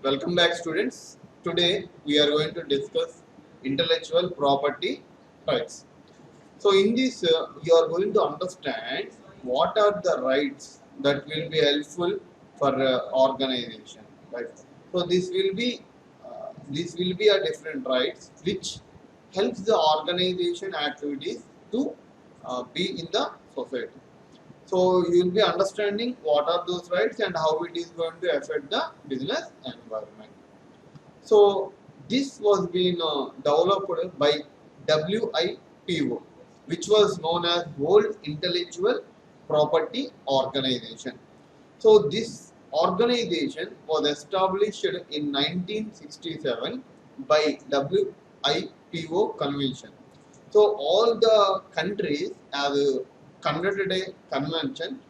Welcome back, students. Today we are going to discuss intellectual property rights. So, in this, you are going to understand what are the rights that will be helpful for organization. Right. So, this will be a different rights which helps the organization activities to be in the society. So you will be understanding what are those rights and how it is going to affect the business environment. So this was being developed by WIPO, which was known as World Intellectual Property Organization. So this organization was established in 1967 by WIPO convention. So all the countries have conducted a convention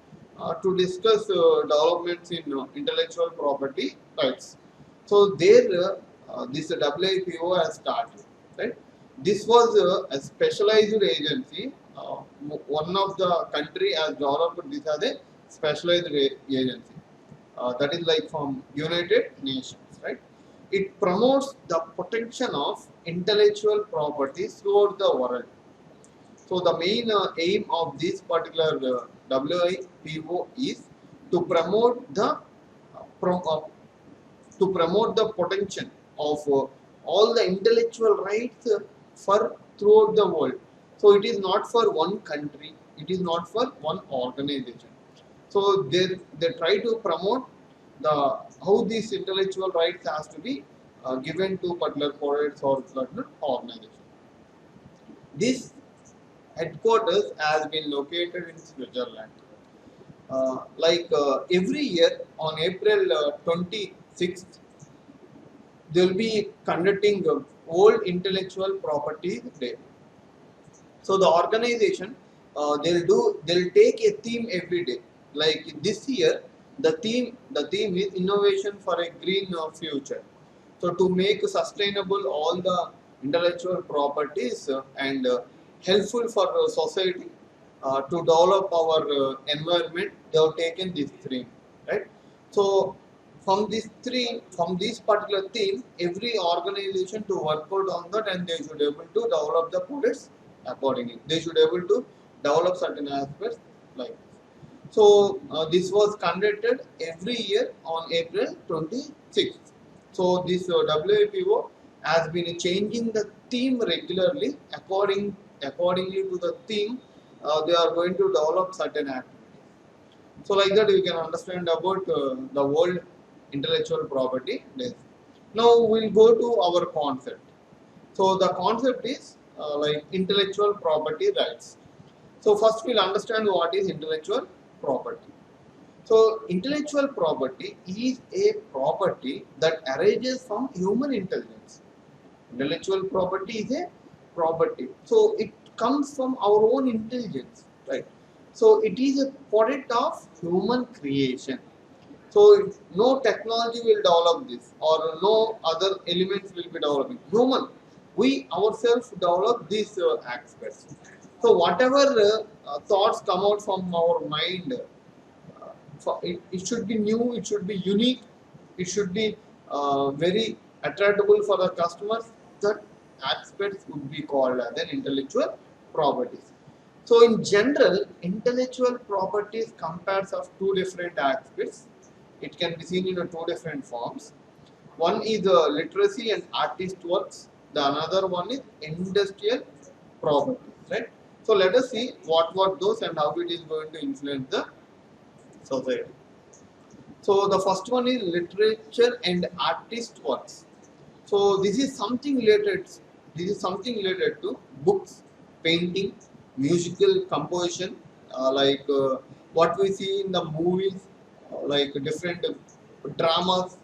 to discuss developments in intellectual property rights. So there, this WIPO has started. Right. This was a specialized agency. One of the country has developed this as a specialized agency. That is like from United Nations. Right. It promotes the protection of intellectual properties throughout the world. So the main aim of this particular WIPO is to promote the pro, uh, protection of all the intellectual rights for throughout the world. So it is not for one country, it is not for one organization. So they try to promote the how these intellectual rights has to be given to particular products or particular organization. This headquarters has been located in Switzerland. Every year on April 26th, they will be conducting the World Intellectual Property Day. So the organization they'll take a theme every day. Like this year, the theme is innovation for a green future. So to make sustainable all the intellectual properties and helpful for society to develop our environment, they have taken this theme, right? So from this particular theme, every organization to work out on that, and they should able to develop the products accordingly. They should able to develop certain aspects like this. So this was conducted every year on April 26th. So this WIPO has been changing the theme regularly accordingly to the theme. They are going to develop certain activities. So like that you can understand about the world intellectual property days. Now we'll go to our concept. So the concept is like intellectual property rights. So first we'll understand what is intellectual property. So intellectual property is a property that arises from human intelligence. Intellectual property is a property. So it comes from our own intelligence, right? So it is a product of human creation. So no technology will develop this or no other elements will be developing. Human, we ourselves develop these aspects. So whatever thoughts come out from our mind, it should be new, it should be unique, it should be very attractable for the customers. That aspects would be called as an intellectual properties. So in general, intellectual properties compares of two different aspects. It can be seen in two different forms. One is literacy and artist works. The another one is industrial properties. Right. So let us see what were those and how it is going to influence the society. So the first one is literature and artist works. So this is something related. This is something related to books, painting, musical composition, what we see in the movies, like different dramas,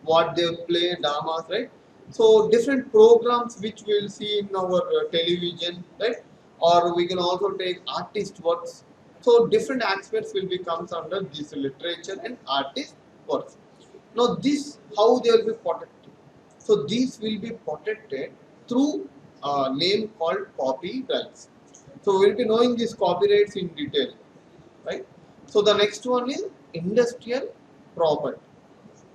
what they play dramas, right? So different programs which we will see in our television, right? Or we can also take artist works. So different aspects will be comes under this literature and artist works. Now this how they will be protected. So these will be protected through a name called copyrights. So we'll be knowing these copyrights in detail, right? So the next one is industrial property.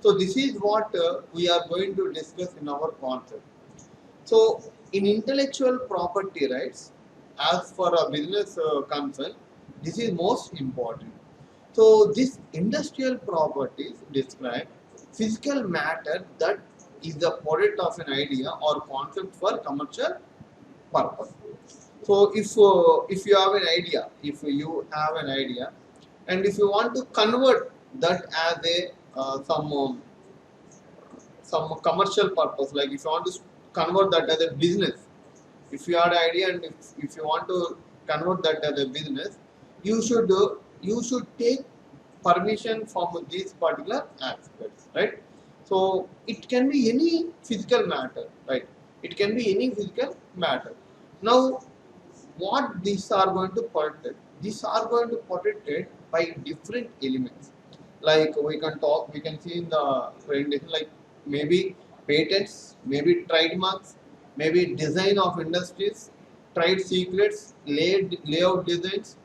So this is what we are going to discuss in our concept. So in intellectual property rights, as for a business concern, this is most important. So this industrial properties describe physical matter that is the product of an idea or concept for commercial purpose. So if you have an idea, and if you want to convert that as a some commercial purpose, like if you want to convert that as a business, if you had an idea and if you want to convert that as a business, you should take permission from these particular aspects, right? So it can be any physical matter, right? It can be any physical matter. Now what these are going to protect? These are going to protect it by different elements. Like we can see in the presentation, like maybe patents, maybe trademarks, maybe design of industries, trade secrets, layout designs,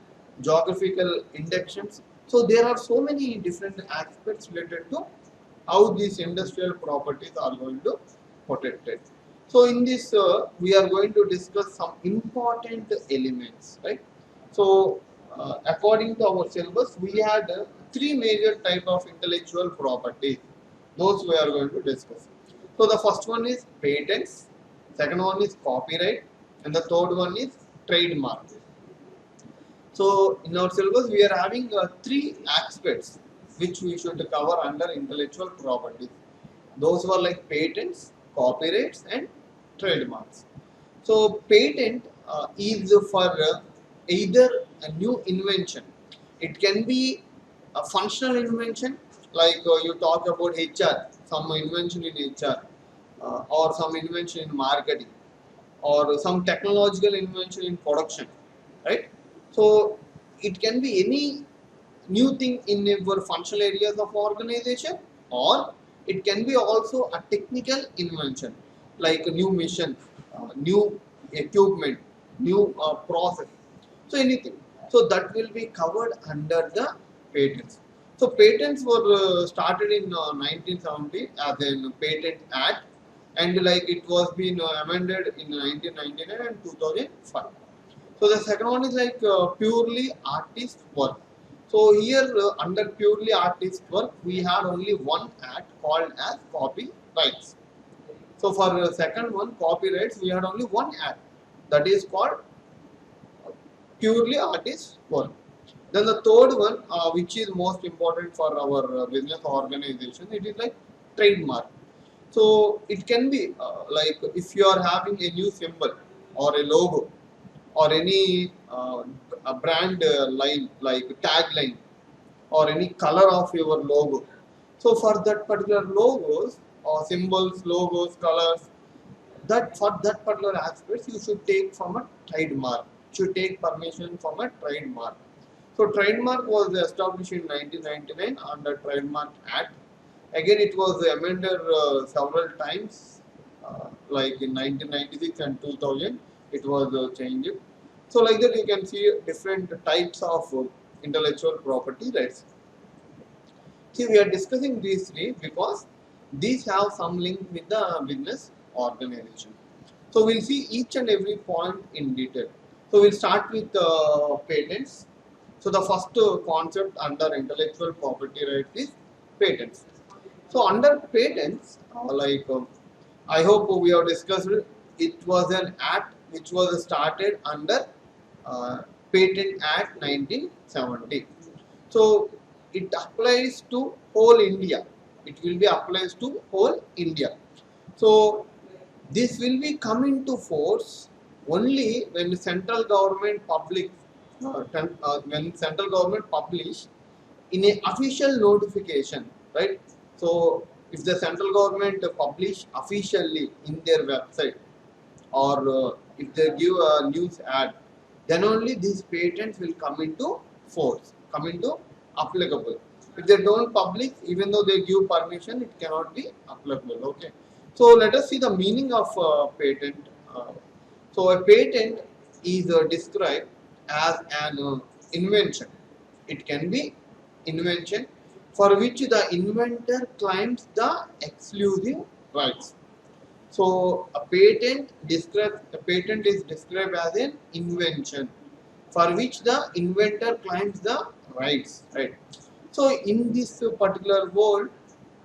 geographical indexes. So there are so many different aspects related to how these industrial properties are going to protect it. So in this, we are going to discuss some important elements, right? So according to our syllabus, we had three major type of intellectual property. Those we are going to discuss. So the first one is patents, second one is copyright, and the third one is trademark. So in our syllabus, we are having three aspects which we should cover under intellectual property. Those were like patents, copyrights, and trademarks. So patent is for either a new invention. It can be a functional invention, like you talk about HR, some invention in HR, or some invention in marketing, or some technological invention in production, right? So it can be any new thing in your functional areas of organization, or it can be also a technical invention like a new mission, new equipment, new process, so anything. So that will be covered under the patents. So patents were started in 1970 as a patent act, and like it was been amended in 1999 and 2005. So the second one is like purely artist work. So here under purely artist work, we had only one act called as copyrights. So for the second one, copyrights, we had only one act that is called purely artist work. Then the third one, which is most important for our business organization, it is like trademark. So it can be like if you are having a new symbol or a logo or any a brand line like tagline or any color of your logo. So for that particular logos or symbols, logos, colors, that for that particular aspects you should take from a trademark. You should take permission from a trademark. So trademark was established in 1999 under Trademark Act. Again, it was amended several times, like in 1996 and 2000. It was changed. So like that, you can see different types of intellectual property rights. See, we are discussing these three because these have some link with the business organization. So we'll see each and every point in detail. So we'll start with patents. So the first concept under intellectual property rights is patents. So under patents, I hope we have discussed it. It was an act which was started under uh, Patent Act 1970. So it applies to whole India. It will be applies to whole India. So this will be come into force only when the central government when central government publish in a official notification, right? So if the central government publish officially in their website, or if they give a news ad, then only these patents will come into force, come into applicable. If they don't publish, even though they give permission, it cannot be applicable. Okay. So let us see the meaning of patent. So a patent is described as an invention. It can be invention for which the inventor claims the exclusive rights. So a patent is described as an invention for which the inventor claims the rights, right? So in this particular world,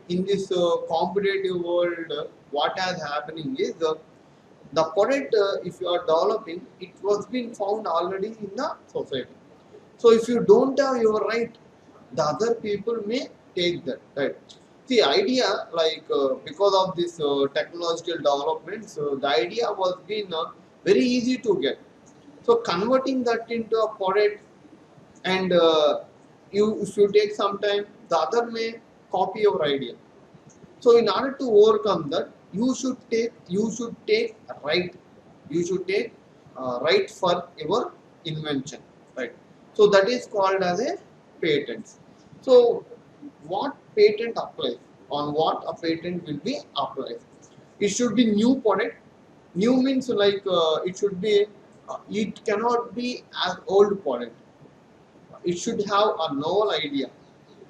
in this competitive world, what has happening is the product, if you are developing, it was been found already in the society. So if you don't have your right, the other people may take that, right? The idea, like because of this technological development, so the idea was been very easy to get. So converting that into a product, and if you take some time, the other may copy your idea. So in order to overcome that, you should take right. You should take right for your invention, right? So that is called as a patent. So what patent applies? On what a patent will be applied? It should be new product. New means like it should be. It cannot be as old product. It should have a novel idea.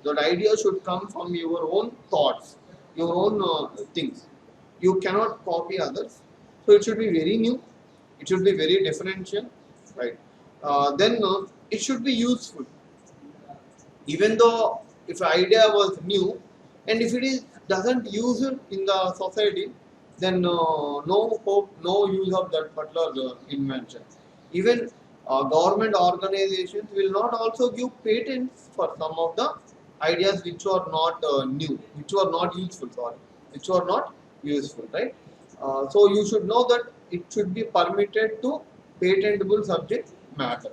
That idea should come from your own thoughts, your own things. You cannot copy others. So it should be very new. It should be very differential, right? Then it should be useful. Even though if idea was new, and if it is doesn't use it in the society, then no hope, no use of that particular invention. Even government organizations will not also give patents for some of the ideas which are not new, which are not useful, sorry, which are not useful, right? So you should know that it should be permitted to patentable subject matter.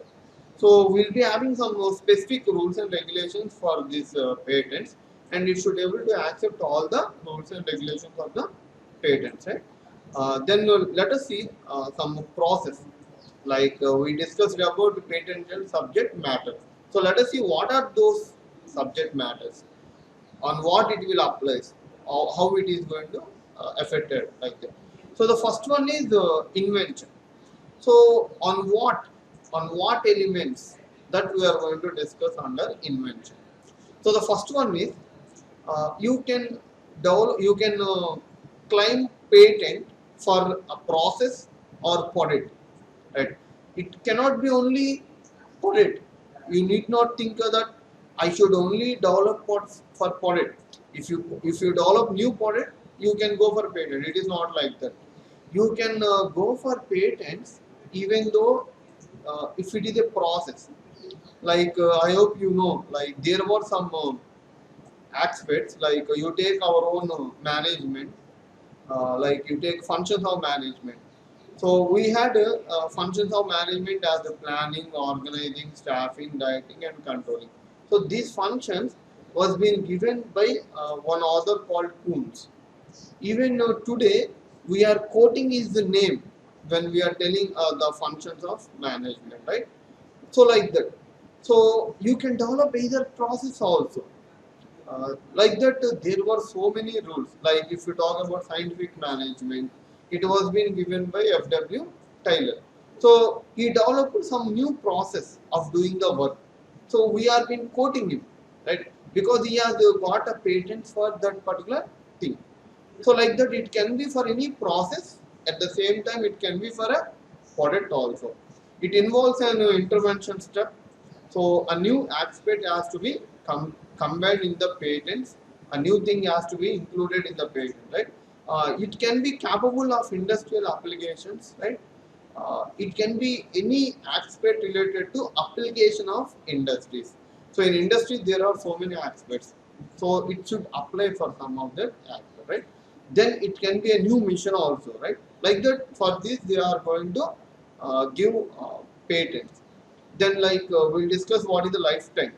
So we'll be having some specific rules and regulations for these patents, and it should able to accept all the rules and regulations of the patents, right? Then let us see some process. Like we discussed about the patented subject matter. So let us see what are those subject matters, on what it will apply, or how it is going to affect it, like that. So the first one is invention. So on what elements that we are going to discuss under invention. So the first one is you can claim patent for a process or product, right? It cannot be only product. You need not think that I should only develop for product. If you develop new product, you can go for patent. It is not like that. You can go for patents even though if it is a process. Like I hope you know, like there were some aspects, like you take our own management, like you take functions of management. So we had functions of management as the planning, organizing, staffing, directing, and controlling. So these functions was being given by one author called Kuntz. Even today, we are quoting is the name when we are telling the functions of management, right? So like that. So you can develop either process also. Like that, there were so many rules. Like if you talk about scientific management, it was being given by F.W. Taylor. So he developed some new process of doing the work. So we are been quoting him, right? Because he has got a patent for that particular thing. So like that, it can be for any process. At the same time, it can be for a product also. It involves an intervention step. So a new aspect has to be combined in the patents. A new thing has to be included in the patent, right? It can be capable of industrial applications, right? It can be any aspect related to application of industries. So in industry there are so many aspects. So it should apply for some of that aspect, right? Then it can be a new mission also, right? Like that, for this they are going to give patents. Then like we'll discuss what is the lifetime.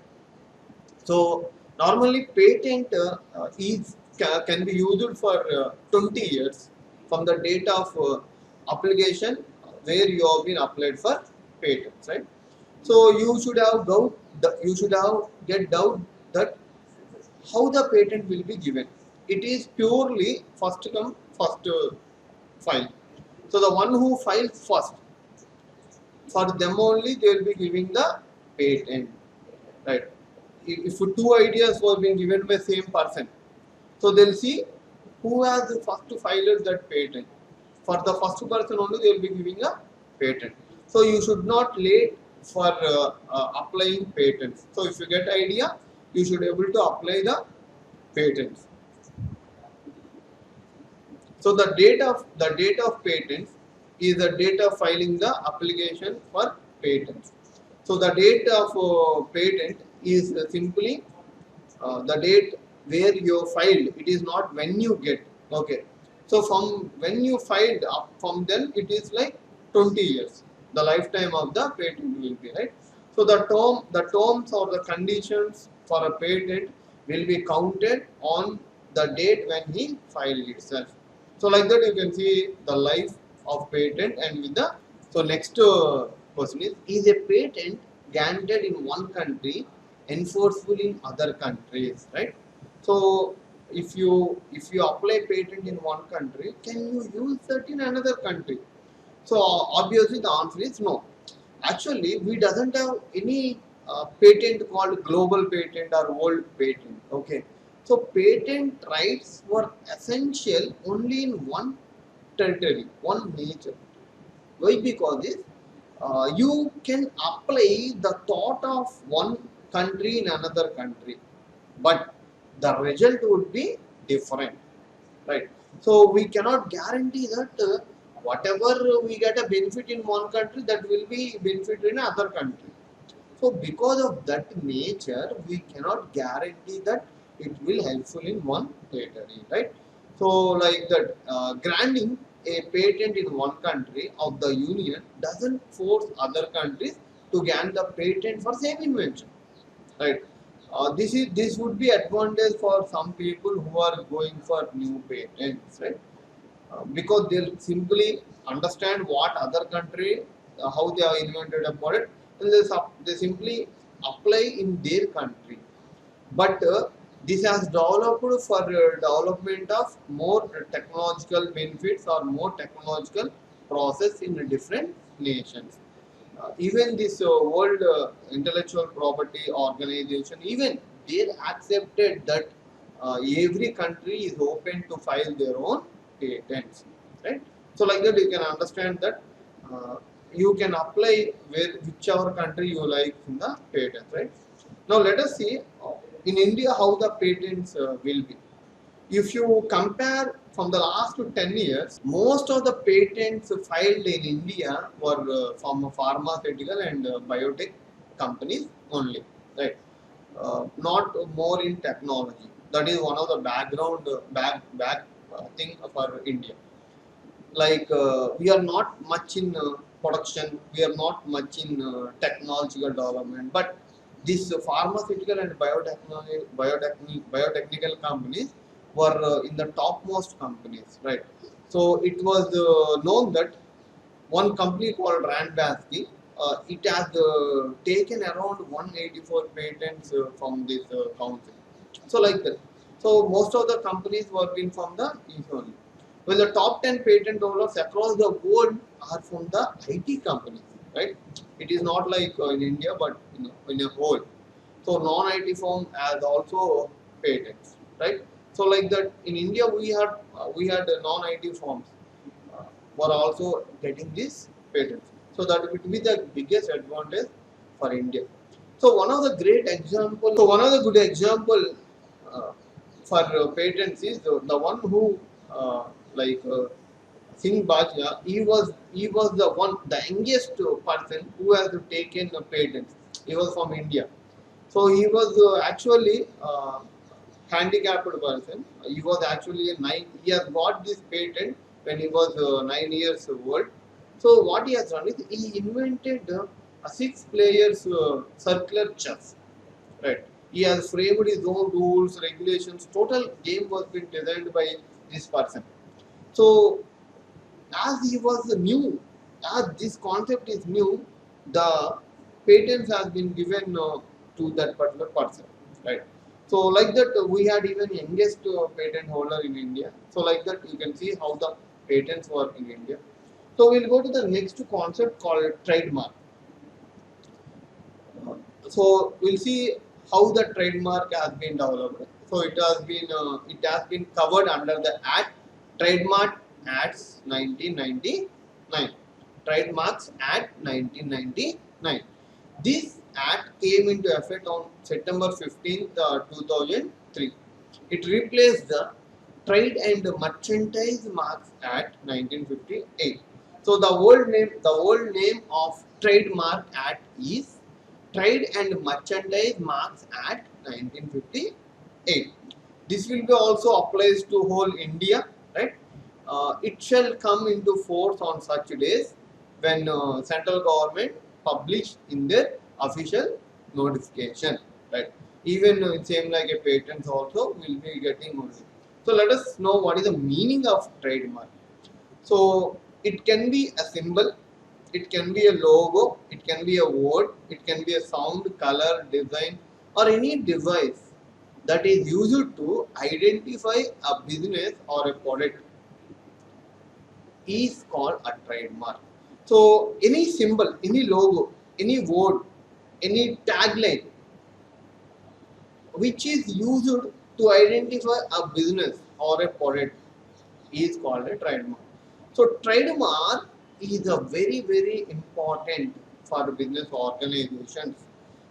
So normally patent can be used for 20 years from the date of application where you have been applied for patents, right? So you should have you should have get doubt that how the patent will be given. It is purely first come first file. So the one who files first, for them only they will be giving the patent, right? if two ideas were being given by same person, so they'll see who has first filed that patent. For the first person only they will be giving a patent. So you should not late for applying patents. So if you get idea, you should able to apply the patents. So the date of patents is the date of filing the application for patents. So the date of patent is simply the date where you filed. It is not when you get. Okay. So from when you filed up from then it is like 20 years. The lifetime of the patent will be, right. So the terms or the conditions for a patent will be counted on the date when he filed itself. So like that you can see the life of patent. And with the so next question is a patent granted in one country enforceable in other countries, right? So if you apply patent in one country, can you use that in another country? So obviously the answer is no. Actually, we doesn't have any patent called global patent or world patent. Okay, so patent rights were essential only in one territory, one nature. Why? Because this, you can apply the thought of one country in another country, but the result would be different, right? So we cannot guarantee that whatever we get a benefit in one country, that will be benefit in another country. So because of that nature, we cannot guarantee that it will helpful in one territory, right? So like that, granting a patent in one country of the union doesn't force other countries to grant the patent for same invention, right. This would be advantage for some people who are going for new patents, right. Because they'll simply understand what other country, how they have invented a product, and they simply apply in their country. But this has developed for development of more technological benefits or more technological process in different nations. Even this World Intellectual Property Organization, even they accepted that every country is open to file their own patents, right? So like that, you can understand that uh, you can apply whichever country you like in the patent, right? Now let us see in India how the patents will be. If you compare from the last 10 years, most of the patents filed in India were from pharmaceutical and biotech companies only, right? Not more in technology. That is one of the background back thing for India. Like we are not much in production, we are not much in technological development, but these pharmaceutical and biotechnical companies were in the topmost companies, right. So it was known that one company called Randbasky, it has taken around 184 patents from this council. So like that. So most of the companies working from the East only. Well, the top 10 patent holders across the world are from the IT companies, right? It is not like in India, but in a whole. So non-IT firm has also patents, right? So like that, in India we had non-IT firms uh, were also getting these patents. So that would be the biggest advantage for India. So one of the good example uh, for patents is the one who like Singh Bajia. He was the youngest person who has taken a patent. He was from India. So he was actually handicapped person. He was actually nine. He has got this patent when he was 9 years old. So what he has done is he invented a six players circular chess. Right. He has framed his own rules, regulations. Total game was been designed by this person. So as he was new, as this concept is new, the patents has been given to that particular person, right? So like that, we had even youngest patent holder in India. So like that, you can see how the patents work in India. So we'll go to the next concept called trademark. So we'll see how the trademark has been developed. So it has been covered under the Act, Trademark Acts 1999. Trademarks Act 1999. This act came into effect on September 15th, 2003. It replaced the Trade and Merchandise Marks Act 1958. So the old name of Trademark Act is Trade and Merchandise Marks Act 1958. This will be also applies to whole India, right? It shall come into force on such days when central government publish in their official notification, right? Even same like a patents also will be getting notified. So let us know what is the meaning of trademark. So it can be a symbol, it can be a logo, it can be a word, it can be a sound, color, design, or any device that is used to identify a business or a product is called a trademark. So any symbol, any logo, any word, any tagline which is used to identify a business or a product is called a trademark. So trademark is a very important for business organizations.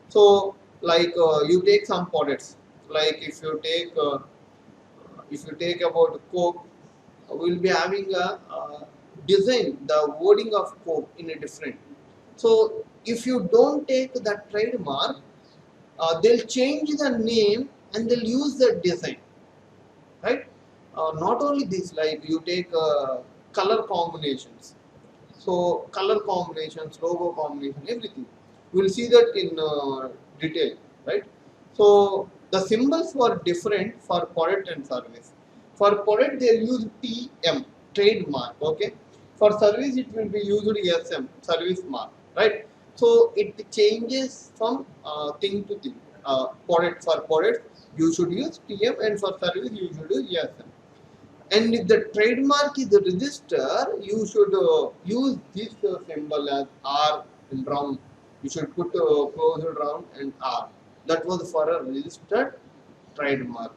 So like you take some products, like if you take about Coke, we'll be having a design, the wording of Coke in a different. So if you don't take that trademark, they'll change the name and they'll use the design, right? Not only this, like you take color combinations. So color combinations, logo combination, everything. We'll see that in detail, right? So the symbols were different for product and service. For product they use TM, trademark, okay. For service it will be used SM, service mark, right? So it changes from thing to thing. Product for product you should use TM, and for service you should use SM. And if the trademark is registered, you should use this symbol as R in round. You should put closed round and R. That was for a registered trademark.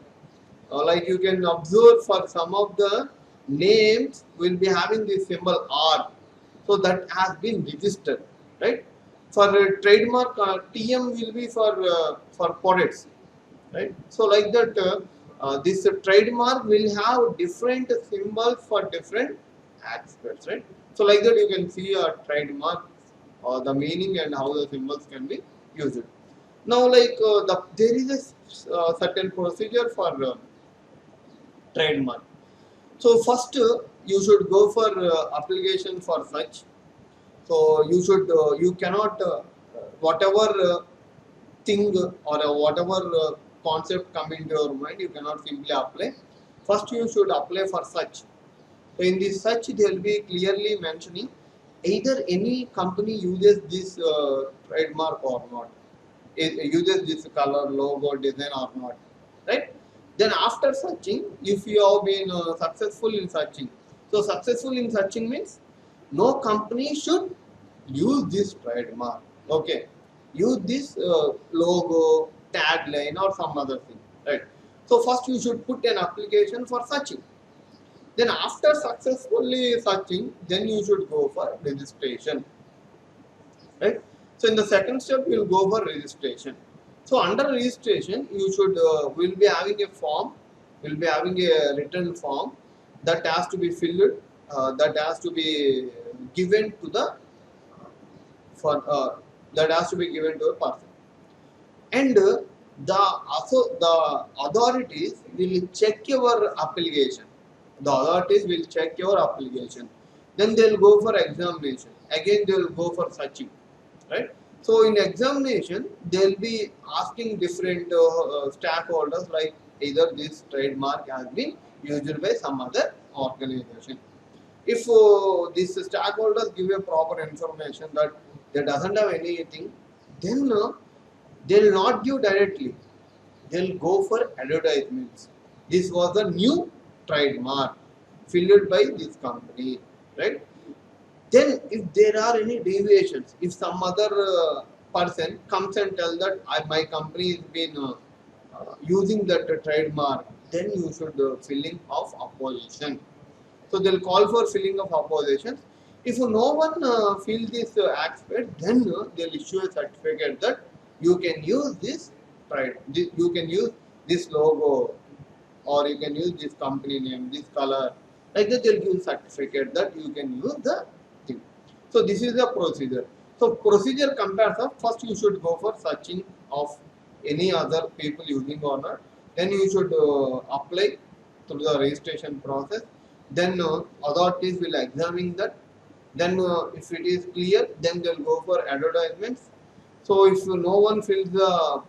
Like you can observe, for some of the names will be having this symbol R. So that has been registered, right? For trademark, TM will be for products, right? So like that, this trademark will have different symbols for different aspects, right? So like that you can see a trademark, the meaning and how the symbols can be used. Now like there is a certain procedure for trademark. So first you should go for application for such. So you cannot whatever thing or whatever concept come into your mind, you cannot simply apply. First you should apply for such. So in this such they will be clearly mentioning either any company uses this trademark or not, uses this color, logo, design or not, right? Then after searching, if you have been successful in searching, so successful in searching means no company should use this trademark, okay, use this logo, tagline or some other thing, right? So first you should put an application for searching. Then after successfully searching, then you should go for registration, right? So in the second step, you will go for registration. So under registration, you should will be having a form, will be having a written form that has to be filled, that has to be given to the for that has to be given to a person, and the authorities will check your application. The authorities will check your application. Then they will go for examination. Again they will go for searching, right? So in examination they will be asking different stakeholders, like either this trademark has been used by some other organization. If these stakeholders give a proper information that they doesn't have anything, then they'll not give directly, they'll go for advertisements. This was a new trademark filled by this company, right? Then if there are any deviations, if some other person comes and tell that my company has been using that trademark, then you should filling of opposition. So they'll call for filling of opposition. If no one fills this aspect, then they'll issue a certificate that you can use this you can use this logo, or you can use this company name, this color. Like that, they'll give certificate that you can use the thing. So this is the procedure. So procedure compares of first you should go for searching of any other people using or not. Then you should apply through the registration process. Then authorities will examine that. Then if it is clear, then they'll go for advertisements. So if no one fills the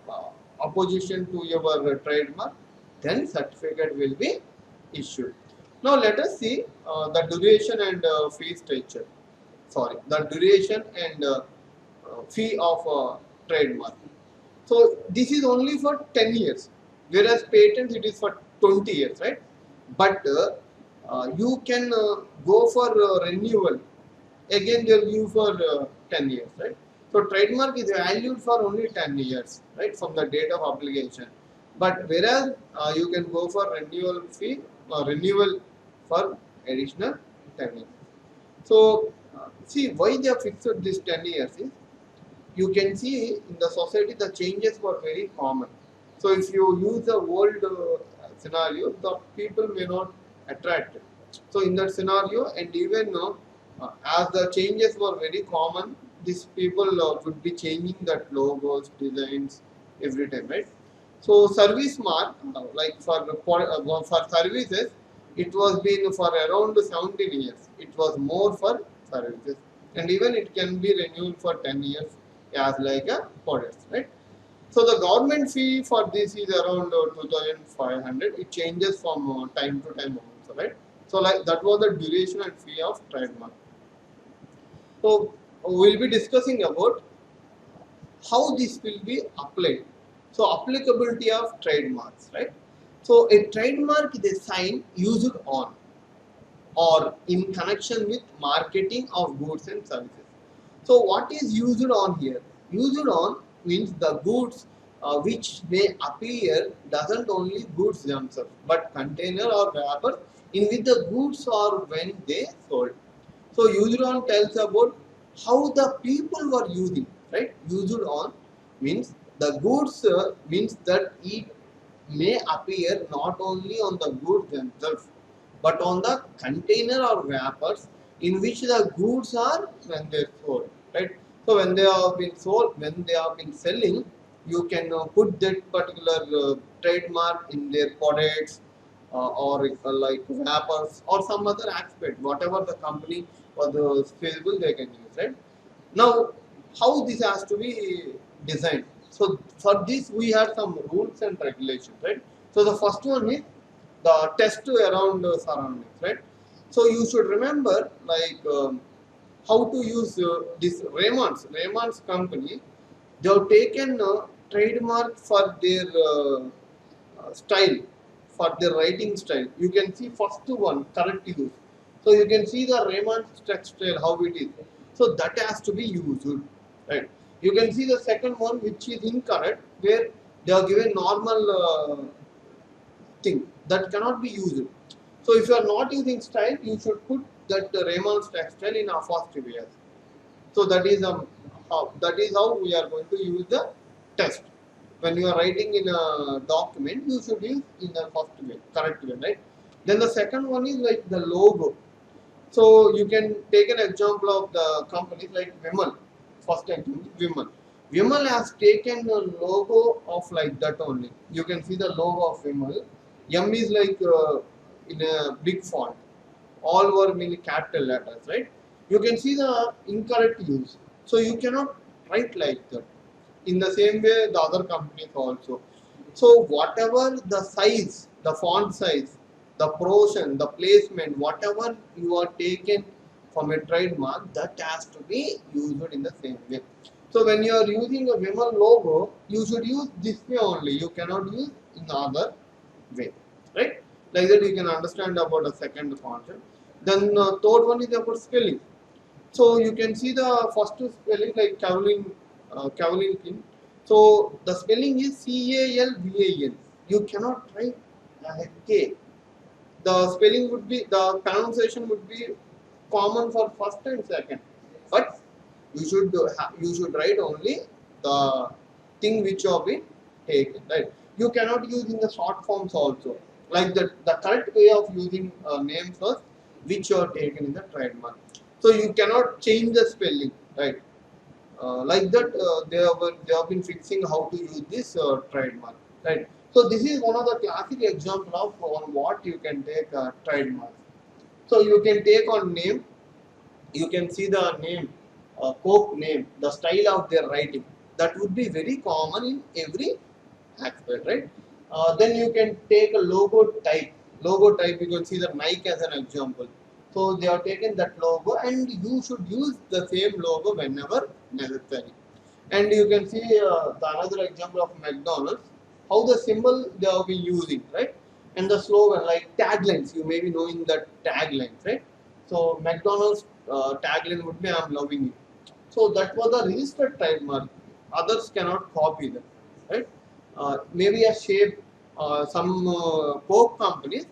opposition to your trademark, then certificate will be issued. Now let us see the duration and fee structure. Sorry, the duration and fee of trademark. So this is only for 10 years, whereas patents it is for 20 years, right? But you can go for renewal. Again, they'll give for 10 years, right? So trademark is valued for only 10 years, right, from the date of application. But whereas you can go for renewal fee or renewal for additional 10 years. So see why they have fixed this 10 years is, you can see in the society the changes were very common. So if you use the old scenario, the people may not attract it. So in that scenario, and even as the changes were very common, these people would be changing that logos, designs every time, right? So service mark, like for services, it was been for around 17 years. It was more for services, and even it can be renewed for 10 years as like a products, right? So the government fee for this is around 2,500. It changes from time to time also, right? So like that was the duration and fee of trademark. So we'll be discussing about how this will be applied. So applicability of trademarks, right? So a trademark is a sign used on or in connection with marketing of goods and services. So what is used on here? Used on means the goods which may appear doesn't only goods themselves, but container or wrapper in which the goods are when they sold. So used on tells about how the people were using, right? Used on means the goods means that it may appear not only on the goods themselves, but on the container or wrappers in which the goods are when they sold, right? So when they have been sold, when they have been selling, you can put that particular trademark in their products or like wrappers or some other aspect, whatever the company or the feasible they can use, right? Now, how this has to be designed? So for this we have some rules and regulations, right? So the first one is the test around surroundings, right? So you should remember like how to use this Raymond's company. They have taken trademark for their style, for their writing style. You can see first one correct use. So you can see the Raymond's textile how it is. So that has to be used, right? You can see the second one which is incorrect, where they are given normal thing that cannot be used. So if you are not using style, you should put that Raymond's textile in apostrophe. So that is how we are going to use the test. When you are writing in a document, you should use in the first way, correct way, right? Then the second one is like the logo. So you can take an example of the companies like Vimal. First example, Vimal. Vimal has taken a logo of like that only. You can see the logo of Vimal. M is like in a big font. All were in capital letters, right? You can see the incorrect use. So you cannot write like that. In the same way, the other companies also. So whatever the size, the font size, the portion, the placement, whatever you are taken from a trademark, that has to be used in the same way. So when you are using a Vimal logo, you should use this way only. You cannot use in the other way, right? Like that you can understand about the second concept. Then third one is about spelling. So you can see the first spelling like Caroline Kavalin. So the spelling is Calvan. You cannot write K. The spelling would be, the pronunciation would be common for first and second, but you should write only the thing which you have been taken, right? You cannot use in the short forms also, like the correct way of using names was which you are taken in the trademark. So you cannot change the spelling, right? Like that, they have been fixing how to use this trademark, right? So this is one of the classic example of on what you can take trademark. So you can take on name, you can see the name, Coke name, the style of their writing. That would be very common in every aspect, right? Then you can take a logo type. Logo type, you can see the Nike as an example. So they have taken that logo, and you should use the same logo whenever necessary. And you can see the another example of McDonald's, how the symbol they have been using, right? And the slogan, like taglines, you may be knowing the taglines, right? So McDonald's tagline would be "I'm loving you." So that was a registered trademark. Others cannot copy that, right? Maybe a shape, some Coke companies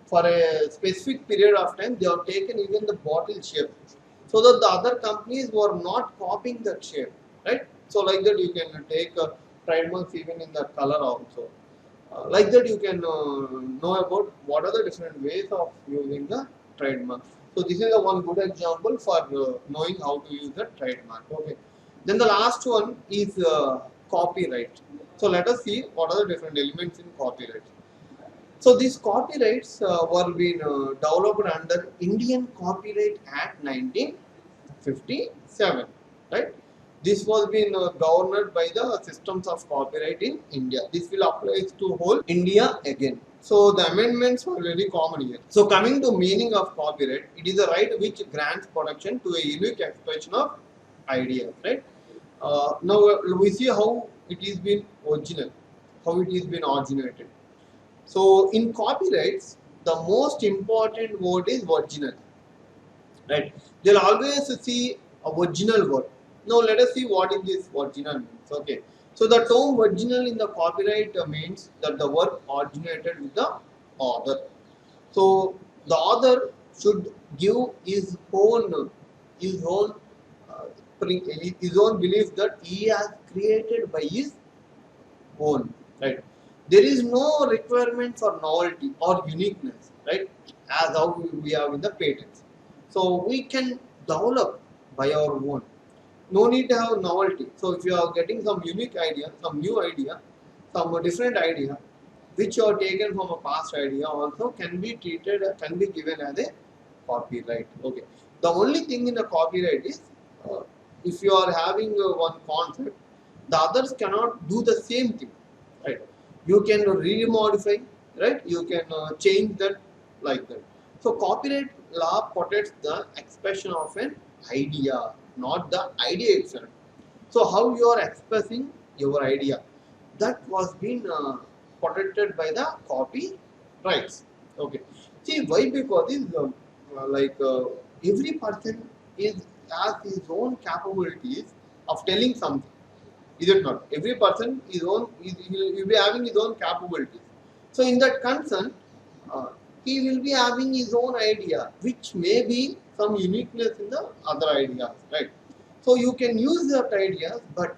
for a specific period of time they have taken even the bottle shape, so that the other companies were not copying that shape, right? So like that you can take trademarks even in the color also. Like that you can know about what are the different ways of using the trademark. So this is a one good example for knowing how to use the trademark. Okay. Then the last one is copyright. So let us see what are the different elements in copyright. So these copyrights were being developed under Indian Copyright Act 1957, right? This was being governed by the systems of copyright in India. This will apply to whole India again. So the amendments were very common here. So coming to meaning of copyright, it is a right which grants protection to a unique expression of ideas, right? Now we see how it is been original, how it is been originated. So in copyrights, the most important word is original, right? They'll always see a original word. Now let us see what is this original means. Okay. So the term original in the copyright means that the work originated with the author. So the author should give his own uh, his own belief that he has created by his own, right? There is no requirement for novelty or uniqueness, right? As how we have in the patents. So we can develop by our own. No need to have novelty. So if you are getting some unique idea, some new idea, some different idea, which you are taken from a past idea, also can be treated, can be given as a copyright. Okay. The only thing in a copyright is uh, if you are having one concept, the others cannot do the same thing, right? You can remodify, right? You can change that, like that. So copyright law protects the expression of an idea, not the idea itself. So how you are expressing your idea, that was being protected by the copyrights. Okay. See why? Because is every person is has his own capabilities of telling something. Is it not? Every person will be having his own capabilities. So in that concern, uh, he will be having his own idea, which may be some uniqueness in the other ideas, right? So you can use that ideas, but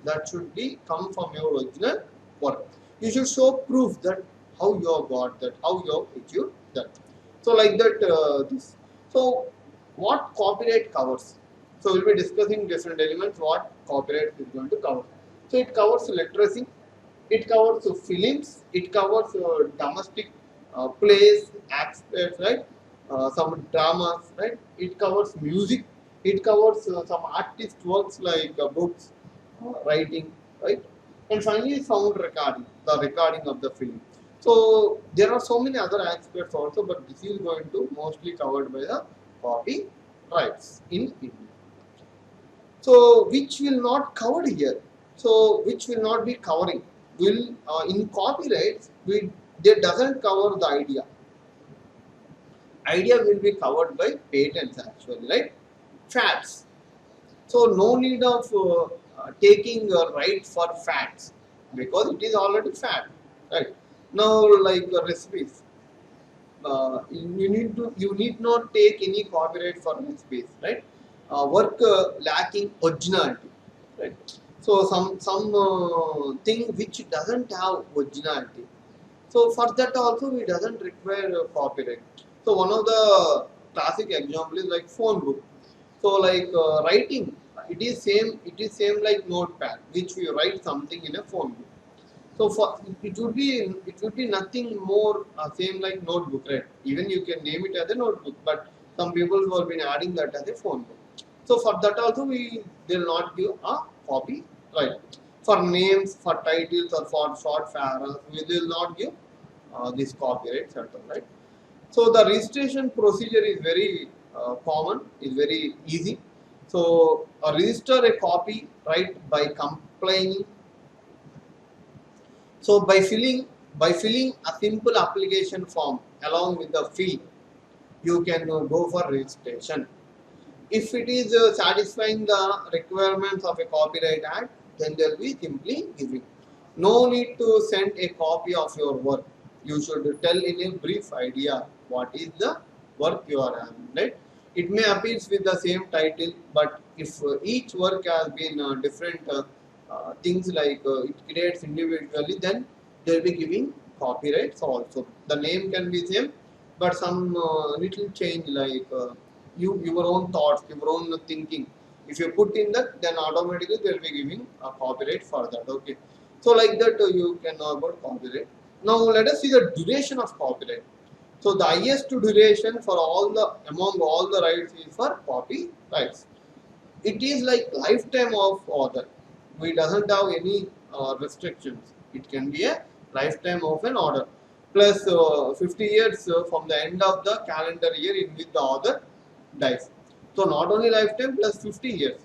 that should be come from your original work. You should show proof that how you have got that, how you have achieved that. So like that, this. So what copyright covers? So we'll be discussing different elements what copyright is going to cover. So it covers literacy, it covers films, it covers domestic plays, acts, right? Some dramas, right? It covers music, it covers some artist works like books, writing, right? And finally, sound recording, the recording of the film. So there are so many other aspects also, but this is going to mostly covered by the copyrights in India. So which will not covered here. So which will not be covering. Will in copyrights we they doesn't cover the idea. Idea will be covered by patents actually, right? Facts. So no need of taking a right for fats because it is already fat, right? Now, like recipes, you need not take any copyright for recipes, right? Work lacking originality, right? So some thing which doesn't have originality, so for that also we doesn't require copyright. So one of the classic example is like phone book. So like writing, it is same like notepad, which we write something in a phone book. So for it would be nothing more same like notebook, right? Even you can name it as a notebook, but some people who have been adding that as a phone book. So for that also we will not give a copy, right? For names, for titles, or for short paragraphs, we will not give this copyright certain, right? So the registration procedure is very common, is very easy. So register a copy, right, by complaining. So by filling a simple application form along with the fee, you can go for registration. If it is satisfying the requirements of a Copyright Act, then there will be simply giving. No need to send a copy of your work. You should tell in a brief idea what is the work you are having, right? It may appear with the same title, but if each work has been different things like it creates individually, then they will be giving copyrights also. The name can be same, but some little change like your own thoughts, your own thinking. If you put in that, then automatically they will be giving a copyright for that. Okay, so like that you can know about copyright. Now let us see the duration of copyright. So the highest duration for all the among all the rights is for copyrights. It is like lifetime of author. We doesn't have any restrictions. It can be a lifetime of an order plus 50 years from the end of the calendar year in which the author dies. So not only lifetime plus 50 years.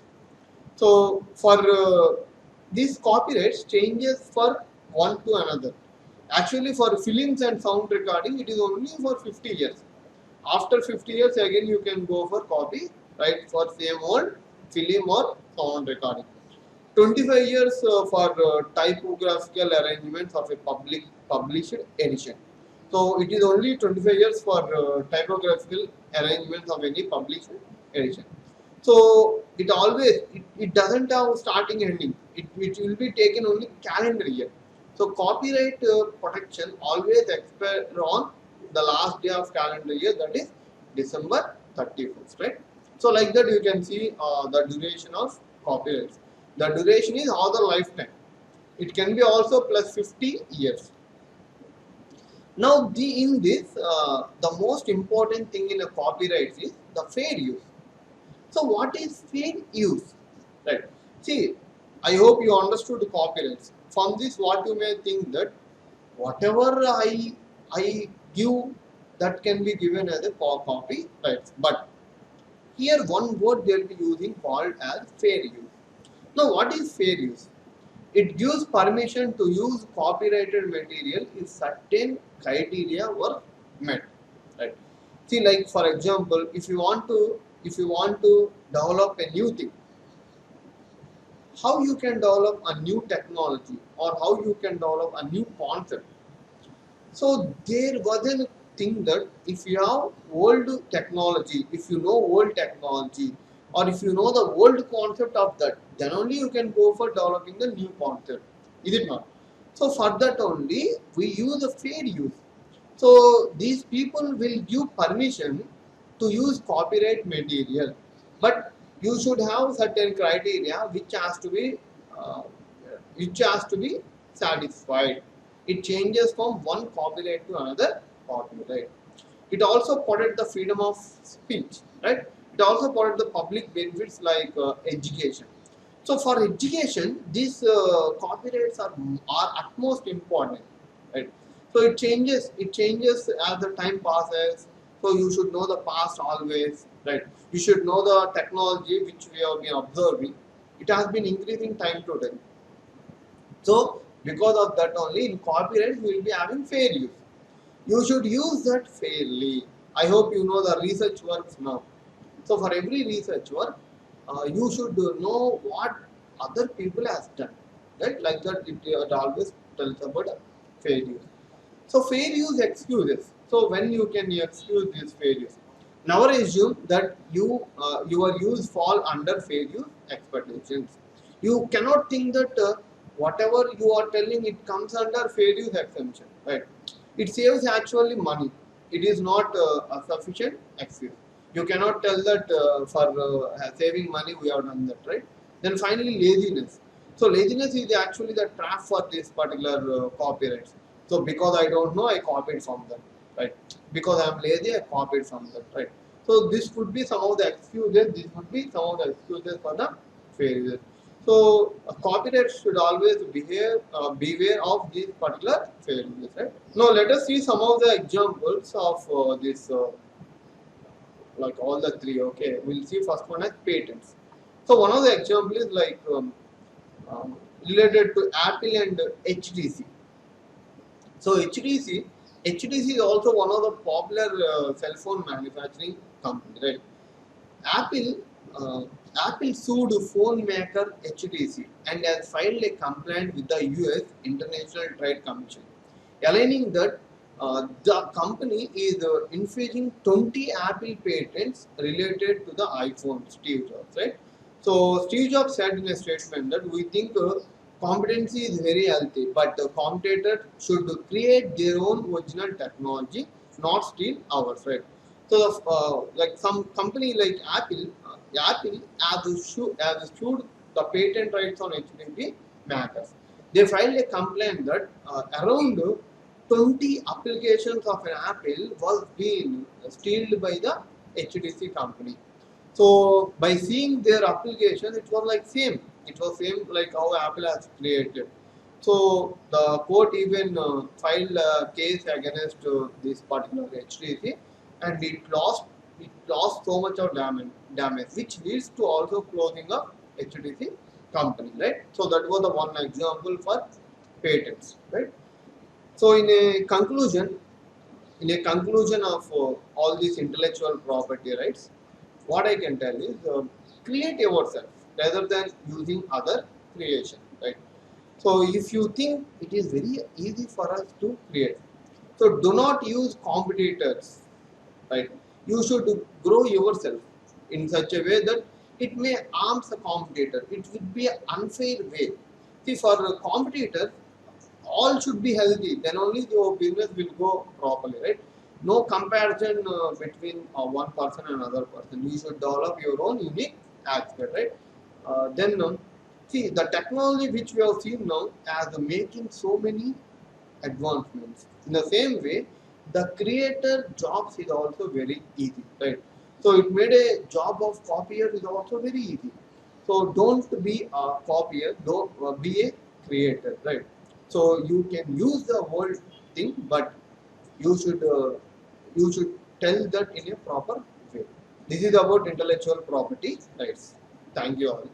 So for these copyrights changes for one to another. Actually, for films and sound recording, it is only for 50 years. After 50 years, again you can go for copyright for same old film or sound recording. 25 years for typographical arrangements of a published edition. So it is only 25 years for typographical arrangements of any published edition. So it doesn't have starting ending. It will be taken only calendar year. So copyright protection always expire on the last day of calendar year, that is December 31st, right? So like that you can see the duration of copyrights. The duration is all the lifetime. It can be also plus 50 years. Now, in this, the most important thing in a copyright is the fair use. So, what is fair use? Right. See, I hope you understood the copyrights. From this, what you may think that whatever I give, that can be given as a copyright. But here, one word they will be using called as fair use. Now, what is fair use? It gives permission to use copyrighted material if certain criteria were met. Right. See, like for example, if you want to develop a new thing, how you can develop a new technology or how you can develop a new concept. So there was a thing that if you have old technology, if you know old technology, or if you know the old concept of that, then only you can go for developing the new concept. Is it not? So for that only we use a fair use. So these people will give permission to use copyright material, but you should have certain criteria uh, which has to be satisfied. It changes from one copyright to another copyright. It also protects the freedom of speech, right? It also protects the public benefits like education. So for education, these copyrights are utmost important, right? So it changes as the time passes. So you should know the past always, right? You should know the technology which we have been observing. It has been increasing time to time. So because of that only in copyright we will be having fair use. You should use that fairly. I hope you know the research works now. So for every research work, you should know what other people has done, right? Like that, it always tells about fair use. So fair use excuses. So when you can excuse these fair use? Now assume that your use fall under fair use expectations. You cannot think that whatever you are telling it comes under fair use exemption, right? It saves actually money. It is not a sufficient excuse. You cannot tell that for saving money we have done that, right? Then finally laziness. So laziness is actually the trap for this particular copyrights. So because I don't know, I copied from them, right? Because I am lazy, I copied from them, right? So this would be some of the excuses. This would be some of the excuses for the failure. So a copyright should always beware of these particular failures, right? Now let us see some of the examples of this, like all the three. Okay, we'll see first one as patents. So one of the example is like related to Apple and HTC. So HTC is also one of the popular cell phone manufacturing company, right? Apple, uh, Apple sued phone maker HTC and has filed a complaint with the US International Trade Commission, aligning that the company is infringing 20 Apple patents related to the iPhone, Steve Jobs, right? So Steve Jobs said in a statement that we think competency is very healthy, but the competitor should create their own original technology, not steal ours, right? So, like some company like Apple has sued the patent rights on HTTP Macs. They filed a complaint that around 20 applications of an Apple was being stolen by the HTC company. So by seeing their application, it was like same. It was same like how Apple has created. So the court even filed a case against this particular HTC, and it lost so much of damage, which leads to also closing of HTC company, right? So that was the one example for patents, right? So in a conclusion of all these intellectual property rights, what I can tell is create yourself rather than using other creation, right? So if you think it is very easy for us to create, so do not use competitors, right? You should grow yourself in such a way that it may harm the competitor. It would be an unfair way. See, for a competitor, all should be healthy. Then only your business will go properly, right? No comparison between one person and another person. You should develop your own unique aspect, right? Then see the technology which we have seen now as making so many advancements. In the same way, the creator jobs is also very easy, right? So it made a job of copier is also very easy. So don't be a copier, don't be a creator, right? So you can use the whole thing, but you should uh, you should tell that in a proper way. This is about intellectual property rights. Thank you all.